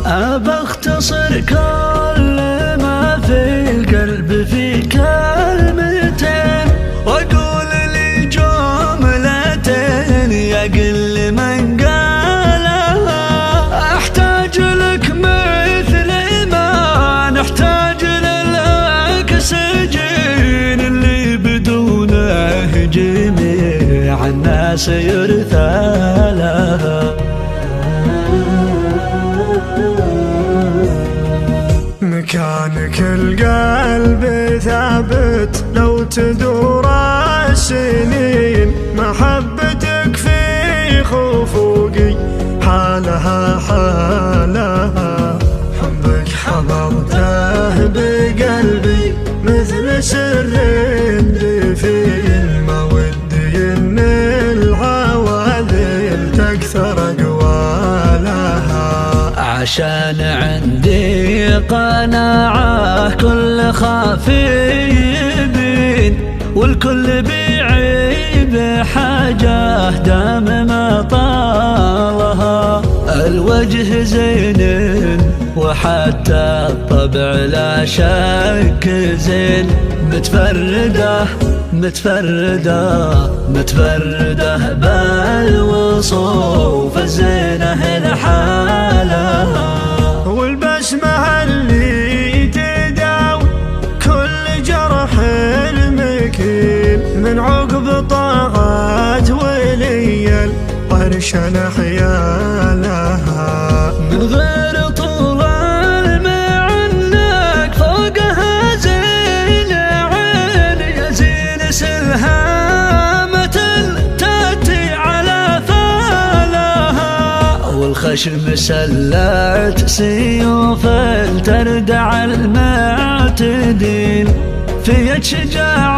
أبى أختصر كل ما في القلب في كلمتين، وأقول لي جملتين يقل من قالها. أحتاج لك مثل ما نحتاج للأكسجين، اللي بدونه جميع الناس يرثى لها. مكانك القلب ثابت لو تدور السنين، محبتك في خفوقي حالها حالها. حبك حضرته بقلبي مثل سر دفين، ما ودي ان العواذل تكثر اقوالها. عشان عندي قناعة كل خافي يبين، والكل بيعيب حاجة دام ما طالها. الوجه زين وحتى الطبع لا شك زين، متفردة متفردة متفردة بالوصوف الزينة لحالها. والبسمة اللي تداوي كل جرح المكين، من عقب طاعات ولي العرش نحيالها. من غير طول المعنك فوقها زين عين، يزين سلهامة تأتي على فالها. والخشم سلت سيوف تردع المعتدين، في يد شجاع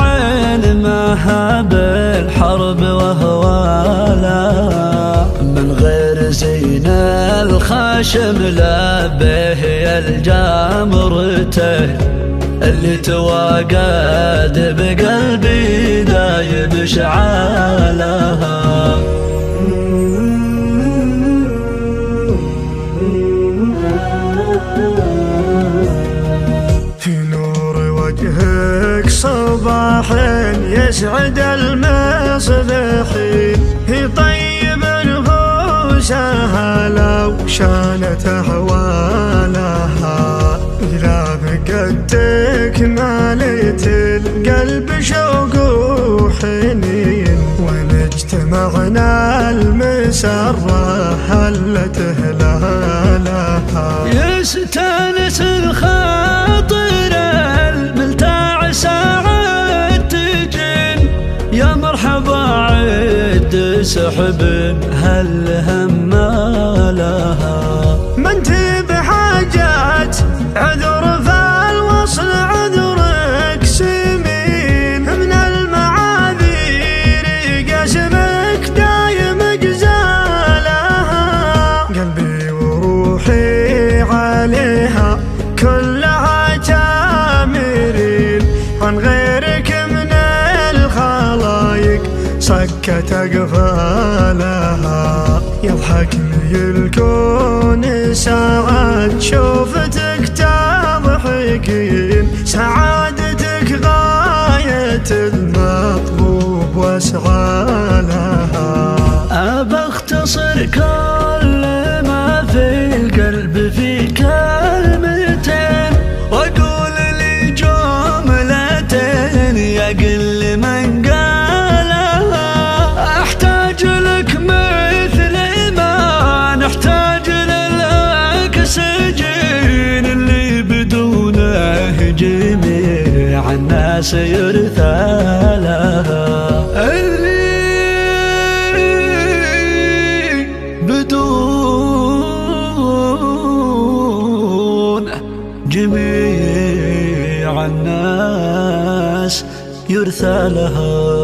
ما بالحرب وهوالها. من غير زين الخشم لا به يلجا مرته، اللي تواقد بقلبي دايب شعالها. وجهك صباح يسعد المصبحين، يطيب نفوسها لو شانت أحوالها. إذا فقدتك مالت القلب شوق وحنين، وإن اجتمعنا المسرة هلت هلالها. يستانس الخاطر ساعة تجن، يا مرحبا عد سحب هل همالها. ما انت بحاجات عذر فالوصل عذرك سمين، من المعاذير قاسمك دايم جزالها. قلبي وروحي عليها كلها تامرين، عن غيرك من الخلايق سكت أقفالها. يضحكني الكون ساعات شوفتك تضحكين، سعادتك غاية المطلوب واسعى لها. أبى أختصر كل ما في القلب في كلمتين، وأقول لي جملتين يقل من قالها. أحتاج لك مثل ما نحتاج للأكسجين، اللي بدونه جميع الناس يرثى لها. اللي بدون جميع الناس يرثى لها.